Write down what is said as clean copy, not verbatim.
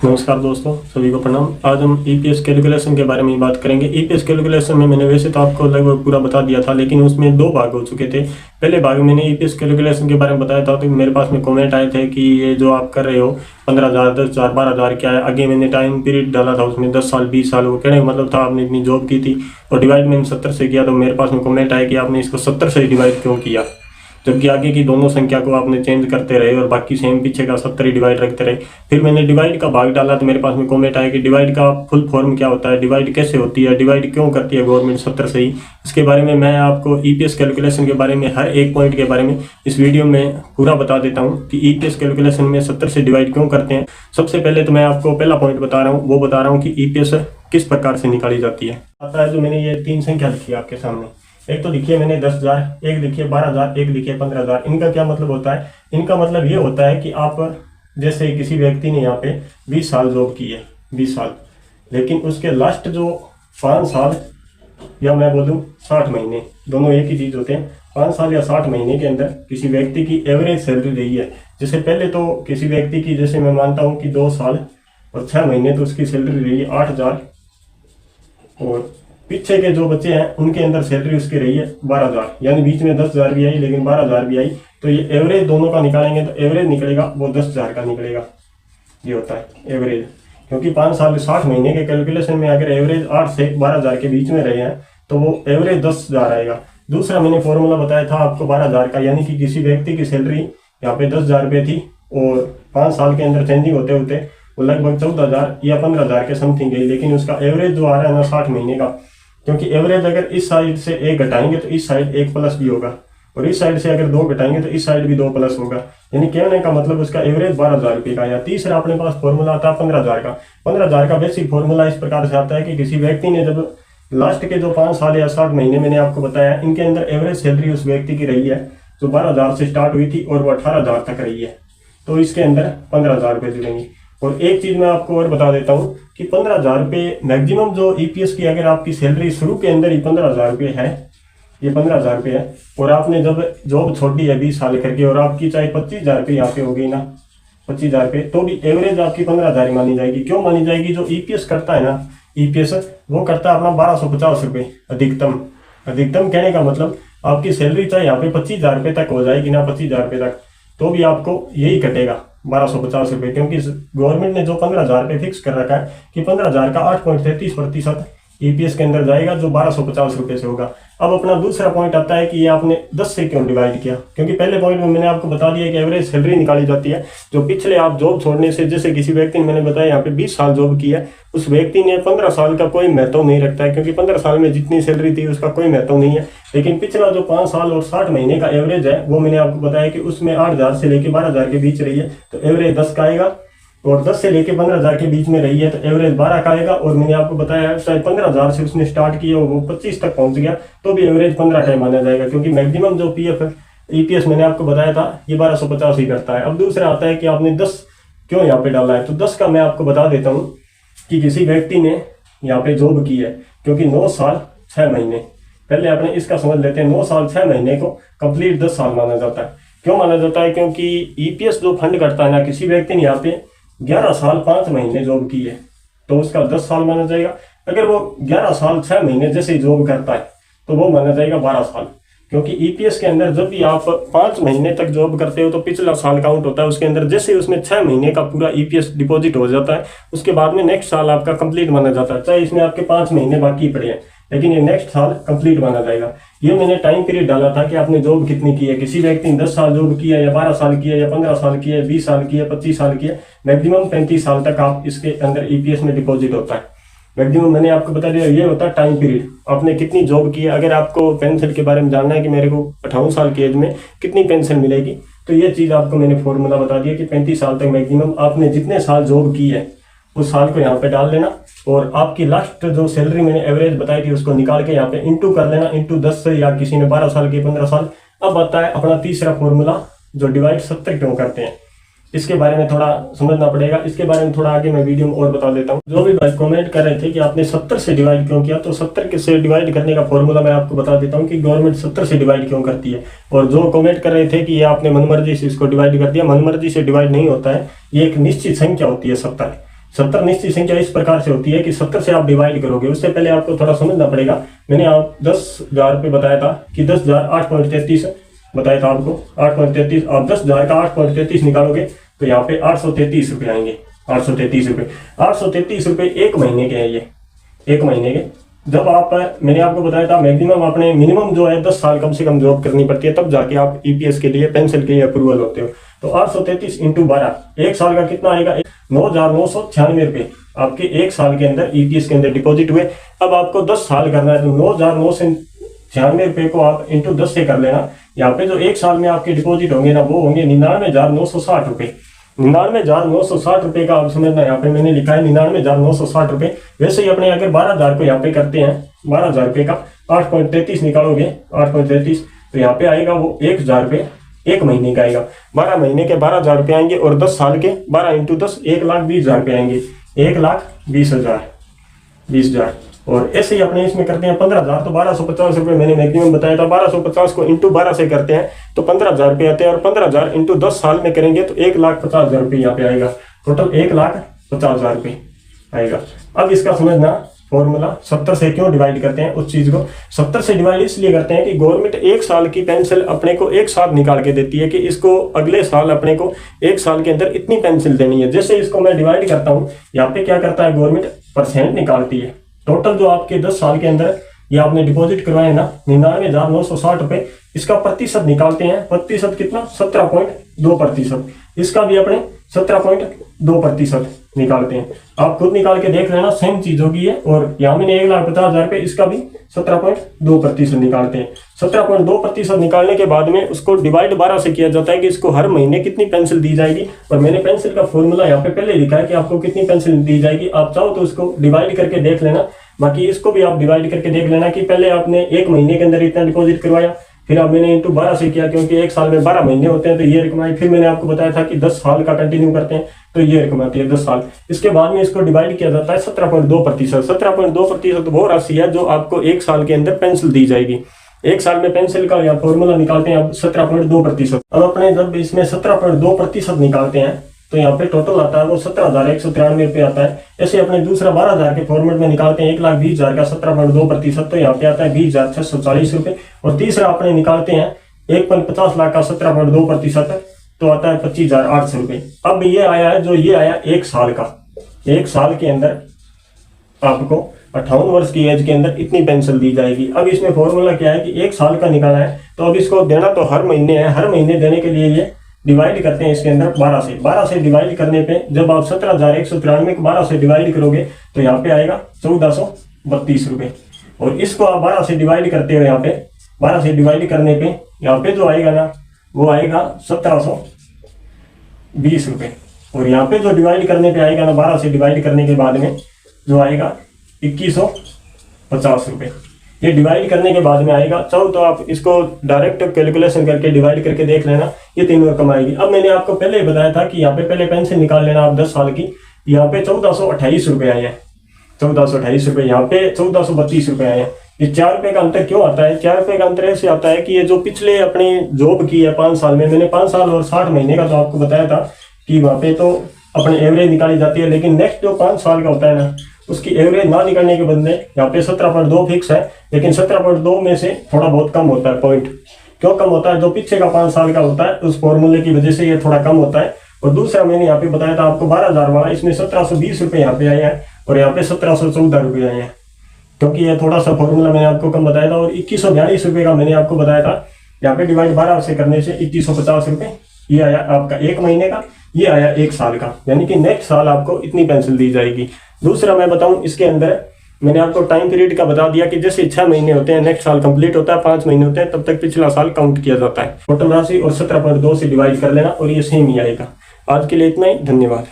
नमस्कार दोस्तों, सभी को प्रणाम। आज हम ईपीएस कैलकुलेशन के बारे में बात करेंगे। ईपीएस कैलकुलेशन में मैंने वैसे तो आपको लगभग पूरा बता दिया था, लेकिन उसमें दो भाग हो चुके थे। पहले भाग में मैंने ईपीएस कैलकुलेशन के बारे में बताया था, तो मेरे पास में कमेंट आए थे कि ये जो आप कर रहे हो 15,000, 10,000, 12,000 क्या है। आगे मैंने टाइम पीरियड डाला था, उसमें 10 साल 20 साल, वो कहने का मतलब था आपने इतनी जॉब की थी और डिवाइड मैंने 70 से किया। तो मेरे पास में कमेंट आया कि आपने इसको 70 से डिवाइड क्यों किया, जबकि आगे की दोनों संख्या को आपने चेंज करते रहे और बाकी सेम पीछे का 70 ही डिवाइड रखते रहे। फिर मैंने डिवाइड का भाग डाला तो मेरे पास में कमेंट आया कि डिवाइड का फुल फॉर्म क्या होता है, डिवाइड कैसे होती है, डिवाइड क्यों करती है गवर्नमेंट 70 से ही। इसके बारे में मैं आपको ईपीएस कैलकुलेशन के बारे में हर एक पॉइंट के बारे में इस वीडियो में पूरा बता देता हूँ कि ईपीएस कैलकुलेशन में 70 से डिवाइड क्यों करते हैं। सबसे पहले तो मैं आपको पहला पॉइंट बता रहा हूँ, वो बता रहा हूँ कि ईपीएस किस प्रकार से निकाली जाती है। आता है जो मैंने ये तीन संख्या लिखी है आपके सामने, एक तो लिखिए मैंने 10,000, एक लिखिए 12,000, एक लिखिए 15,000। इनका क्या मतलब होता है? इनका मतलब ये होता है कि आप जैसे किसी व्यक्ति ने यहाँ पे 20 साल जॉब की है, 20 साल, लेकिन उसके लास्ट जो 5 साल या मैं बोलूँ 60 महीने, दोनों एक ही चीज़ होते हैं। 5 साल या 60 महीने के अंदर किसी व्यक्ति की एवरेज सैलरी रही है। जैसे पहले तो किसी व्यक्ति की, जैसे मैं मानता हूँ कि 2 साल और 6 महीने तो उसकी सैलरी रही है 8,000, और पीछे के जो बच्चे हैं उनके अंदर सैलरी उसकी रही है 12,000, यानी बीच में 10,000 भी आई लेकिन 12,000 भी आई। तो ये एवरेज दोनों का निकालेंगे तो एवरेज निकलेगा वो 10,000 का निकलेगा। ये होता है एवरेज, क्योंकि 5 साल 60 महीने के कैलकुलेशन में अगर एवरेज 8 से 12,000 के बीच में रहे हैं तो वो एवरेज 10,000 आएगा। दूसरा मैंने फॉर्मूला बताया था आपको 12,000 का, यानी कि किसी व्यक्ति की सैलरी यहाँ पे 10,000 रुपये थी और 5 साल के अंदर चेंजिंग होते होते वो लगभग 14,000 या 15,000 के समथिंग गई, लेकिन उसका एवरेज जो आ रहा है ना 60 महीने का, क्योंकि एवरेज अगर इस साइड से 1 घटाएंगे तो इस साइड 1 प्लस भी होगा, और इस साइड से अगर 2 घटाएंगे तो इस साइड भी 2 प्लस होगा, यानी कहने का मतलब उसका एवरेज 12,000 रुपये का। या तीसरा अपने पास फॉर्मूला आता है 15,000 का। 15,000 का बेसिक फॉर्मूला इस प्रकार से आता है कि किसी व्यक्ति ने जब लास्ट के जो 5 साल या 60 महीने मैंने आपको बताया, इनके अंदर एवरेज सैलरी उस व्यक्ति की रही है जो 12,000 से स्टार्ट हुई थी और वो 18,000 तक रही है, तो इसके अंदर 15,000 रुपये जुड़ेंगे। और एक चीज मैं आपको और बता देता हूँ कि 15,000 रुपये मैक्सिमम जो ईपीएस की, अगर आपकी सैलरी शुरू के अंदर ही 15,000 रुपये है, ये 15,000 रुपये है, और आपने जब जॉब छोड़ दी है 20 साल करके और आपकी चाहे 25,000 रुपये यहाँ पे हो गई ना, 25,000 रुपये, तो भी एवरेज आपकी 15,000 ही मानी जाएगी। क्यों मानी जाएगी? जो ईपीएस करता है ना, ईपीएस वो करता है अपना 1,250 रुपये अधिकतम। अधिकतम कहने का मतलब आपकी सैलरी चाहे यहाँ पे 25,000 रुपये तक हो जाएगी ना, 25,000 रुपये तक, तो भी आपको यही कटेगा 1,250 रुपये, क्योंकि गवर्नमेंट ने जो 15,000 रुपये फिक्स कर रखा है कि 15,000 का 8.33% ईपीएस के अंदर जाएगा, जो 1,250 रुपये से होगा। अब अपना दूसरा पॉइंट आता है कि ये आपने 10 से क्यों डिवाइड किया, क्योंकि पहले पॉइंट में मैंने आपको बता दिया कि एवरेज सैलरी निकाली जाती है जो पिछले आप जॉब छोड़ने से, जैसे किसी व्यक्ति ने मैंने बताया यहाँ पे 20 साल जॉब की है, उस व्यक्ति ने 15 साल का कोई महत्व नहीं रखता है, क्योंकि 15 साल में जितनी सैलरी थी उसका कोई महत्व नहीं है। लेकिन पिछला जो 5 साल और 60 महीने का एवरेज है, वो मैंने आपको बताया कि उसमें 8,000 से लेकर 12,000 के बीच रही है, तो एवरेज 10 का आएगा, और 10 से लेके 15,000 के बीच में रही है तो एवरेज 12 का आएगा। और मैंने आपको बताया चाहे 15,000 से उसने स्टार्ट किया वो 25 तक पहुंच गया तो भी एवरेज 15 का माना जाएगा, क्योंकि मैक्सिमम जो पीएफ ईपीएस मैंने आपको बताया था ये 1,250 ही करता है। अब दूसरा आता है कि आपने 10 क्यों यहाँ पे डाला है, तो 10 का मैं आपको बता देता हूँ कि किसी व्यक्ति ने यहाँ पे जॉब की है, क्योंकि 9 साल 6 महीने, पहले आपने इसका समझ लेते हैं, 9 साल 6 महीने को कंप्लीट 10 साल माना जाता है। क्यों माना जाता है? क्योंकि ईपीएस जो फंड करता है ना, किसी व्यक्ति ने यहाँ पे 11 साल 5 महीने जॉब की है तो उसका 10 साल माना जाएगा। अगर वो 11 साल 6 महीने जैसे ही जॉब करता है तो वो माना जाएगा 12 साल, क्योंकि ईपीएस के अंदर जब भी आप 5 महीने तक जॉब करते हो तो पिछला साल काउंट होता है उसके अंदर। जैसे ही उसमें 6 महीने का पूरा ईपीएस डिपॉजिट हो जाता है, उसके बाद में नेक्स्ट साल आपका कंप्लीट माना जाता है, चाहे इसमें आपके 5 महीने बाकी पड़े हैं, लेकिन ये नेक्स्ट साल कंप्लीट माना जाएगा। ये मैंने टाइम पीरियड डाला था कि आपने जॉब कितनी की है। किसी व्यक्ति ने 10 साल जॉब किया या 12 साल किया या 15 साल किया, 20 साल किया, 25 साल किया, मैक्सिमम 35 साल तक आप इसके अंदर ईपीएस में डिपॉजिट होता है। मैक्सिमम मैंने आपको बता दिया, ये होता है टाइम पीरियड, आपने कितनी जॉब की है। अगर आपको पेंशन के बारे में जानना है कि मेरे को 58 साल की एज में कितनी पेंशन मिलेगी, तो ये चीज़ आपको मैंने फॉर्मूला बता दिया कि 35 साल तक मैक्सिमम आपने जितने साल जॉब की है उस साल को यहाँ पे डाल लेना, और आपकी लास्ट जो सैलरी मैंने एवरेज बताई थी उसको निकाल के यहाँ पे इंटू कर लेना, इंटू 10 से, या किसी ने 12 साल की 15 साल। अब आता है अपना तीसरा फॉर्मूला जो डिवाइड 70 क्यों करते हैं, इसके बारे में थोड़ा समझना पड़ेगा। इसके बारे में थोड़ा आगे मैं वीडियो में और बता देता हूँ। जो भी भाई कमेंट कर रहे थे कि आपने 70 से डिवाइड क्यों किया, तो 70 से डिवाइड करने का फॉर्मूला मैं आपको बता देता हूँ कि गवर्नमेंट 70 से डिवाइड क्यों करती है। और जो कमेंट कर रहे थे कि ये आपने मनमर्जी से इसको डिवाइड कर दिया, मनमर्जी से डिवाइड नहीं होता है, ये एक निश्चित संख्या होती है 70। 70 निश्चित संख्या इस प्रकार से होती है कि 70 से आप डिवाइड करोगे, उससे पहले आपको थोड़ा समझना पड़ेगा। मैंने आप 10,000 पे बताया था कि 10,000 8.33 बताया था आपको 8.33। आप 10,000 का 8.33 निकालोगे तो यहाँ पे 833 रुपये आएंगे। 833 रुपये, 833 रुपये एक महीने के हैं ये, एक महीने के। जब आप, मैंने आपको बताया था मैक्सिमम आपने मिनिमम जो है 10 साल कम से कम जॉब करनी पड़ती है, तब जाके आप ईपीएस के लिए पेंशन के लिए अप्रूवल होते हो। तो 833 इंटू 12 एक साल का कितना आएगा? 9,996 रुपये आपके एक साल के अंदर ईपीएस के अंदर डिपॉजिट हुए। अब आपको 10 साल करना है तो 9,996 रुपये को आप इंटू 10 से कर लेना। यहाँ पे जो एक साल में आपके डिपॉजिट होंगे ना, वो होंगे 99,960 रुपये। 99,960 रुपये का आप समझना, यहाँ पे मैंने लिखा है 99,960 रुपये। वैसे ही अपने अगर 12,000 को यहाँ पे करते हैं, 12,000 रुपये का 8.33 निकालोगे, 8.33 तो यहाँ पे आएगा वो 1,000 रुपये एक महीने का आएगा। 12 महीने के 12,000 रुपये आएंगे और 10 साल के 12 इंटू 10 1,20,000 रुपये आएंगे। 1,20,000। और ऐसे ही अपने इसमें करते हैं 15,000 तो 1,250 रुपये मैंने मैक्सिमम बताया था। 1,250 को इंटू 12 से करते हैं तो 15,000 रुपये आते हैं, और 15,000 इंटू 10 साल में करेंगे तो 1,50,000 रुपये यहाँ पे आएगा। टोटल 1,50,000 रुपये आएगा। अब इसका समझना फॉर्मूला 70 से क्यों डिवाइड करते हैं उस चीज को। 70 से डिवाइड इसलिए करते हैं कि गवर्नमेंट एक साल की पेंशन अपने को एक साथ निकाल के देती है कि इसको अगले साल अपने को एक साल के अंदर इतनी पेंशन देनी है। जैसे इसको मैं डिवाइड करता हूँ, यहाँ पे क्या करता है गवर्नमेंट परसेंट निकालती है। टोटल जो आपके 10 साल के अंदर ये आपने डिपॉजिट करवाए ना 99,960 रुपये, इसका प्रतिशत निकालते हैं। प्रतिशत कितना? 17.2%। इसका भी अपने 17.2% निकालते हैं। आप खुद निकाल के देख लेना, सेम चीज होगी है। और यहाँ मैंने 1,50,000 रुपये, इसका भी 17.2% निकालते हैं। 17.2% निकालने के बाद में उसको डिवाइड 12 से किया जाता है कि इसको हर महीने कितनी पेंशन दी जाएगी। और मैंने पेंशन का फॉर्मूला यहाँ पे पहले लिखा है कि आपको कितनी पेंशन दी जाएगी। आप चाहो तो उसको डिवाइड करके देख लेना। बाकी इसको भी आप डिवाइड करके देख लेना कि पहले आपने एक महीने के अंदर इतना डिपॉजिट करवाया, फिर अब मैंने इंटू 12 से किया, क्योंकि एक साल में 12 महीने होते हैं तो ये रकम आई। फिर मैंने आपको बताया था कि 10 साल का कंटिन्यू करते हैं तो ये रकम आती है 10 साल। इसके बाद में इसको डिवाइड किया जाता है 17.2%। 17.2% वो राशि है जो आपको एक साल के अंदर पेंशन दी जाएगी। एक साल में पेंशन का यहाँ फॉर्मूला निकालते हैं अब 17.2%। अब अपने जब इसमें 17.2% निकालते हैं तो यहाँ पे टोटल आता है वो 17,193 रुपये आता है। ऐसे अपने दूसरा 12,000 के फॉर्मेट में निकालते हैं 1,20,000 का 17.2%, तो यहाँ पे आता है 20,640 रुपये। और तीसरा अपने निकालते हैं 1,50 लाख का 17.2%, तो आता है 25,800 रुपये। अब ये आया है, जो ये आया एक साल का, एक साल के अंदर आपको 58 वर्ष की एज के अंदर इतनी पेंशन दी जाएगी। अब इसमें फॉर्मूला क्या है कि एक साल का निकाला है तो अब इसको देना तो हर महीने है। हर महीने देने के लिए ये डिवाइड करते हैं इसके अंदर 12 से डिवाइड करने पे जब आप 17,193 को 12 से डिवाइड करोगे तो यहाँ पे आएगा 1,432 रुपये। और इसको आप 12 से डिवाइड करते हो, यहाँ पे 12 से डिवाइड करने पे यहाँ पे जो आएगा ना वो आएगा 1,720 रुपये। और यहाँ पे जो डिवाइड करने पे आएगा ना 12 से डिवाइड करने के बाद में जो आएगा 2,150 रुपये। ये डिवाइड करने के बाद में आएगा। चाहो तो आप इसको डायरेक्ट कैलकुलेशन करके डिवाइड करके देख लेना, ये तीनों रकम आएगी। अब मैंने आपको पहले ही बताया था कि यहाँ पे पहले पेंशन निकाल लेना आप 10 साल की। यहाँ पे 1,428 रुपये आए हैं, 1,428 रुपये। यहाँ पे 1,432 रुपये आए हैं। ये 4 रुपये का अंतर क्यों आता है? 4 रुपये का अंतर ऐसे आता है कि ये जो पिछले अपनी जॉब की है 5 साल में, मैंने 5 साल और 60 महीने का तो आपको बताया था कि वहाँ पे तो अपने एवरेज निकाली जाती है, लेकिन नेक्स्ट जो 5 साल का होता है ना उसकी एवरेज ना निकालने के बदले यहाँ पे 17.2 फिक्स है, लेकिन 17.2 में से थोड़ा बहुत कम होता है। पॉइंट क्यों कम होता है? जो पीछे का 5 साल का होता है उस फॉर्मूले की वजह से ये थोड़ा कम होता है। और दूसरा मैंने यहाँ पे बताया था आपको 12,000 वाला, इसमें 1,720 रुपये यहाँ पे आए हैं और यहाँ पे 1,714 रुपये आए हैं, क्योंकि ये थोड़ा सा फॉर्मूला मैंने आपको कम बताया था। और 2,142 रुपये का मैंने आपको बताया था, यहाँ पे डिवाइड 12 से करने से 2,150 रुपये ये आया आपका एक महीने का, ये आया एक साल का, यानी कि नेक्स्ट साल आपको इतनी पेंशन दी जाएगी। दूसरा मैं बताऊं, इसके अंदर मैंने आपको टाइम पीरियड का बता दिया कि जैसे 6 महीने होते हैं नेक्स्ट साल कंप्लीट होता है, 5 महीने होते हैं तब तक पिछला साल काउंट किया जाता है। टोटल राशि और 17.2 से डिवाइड कर लेना और ये सेम ही आएगा। आज के लिए इतना ही, धन्यवाद।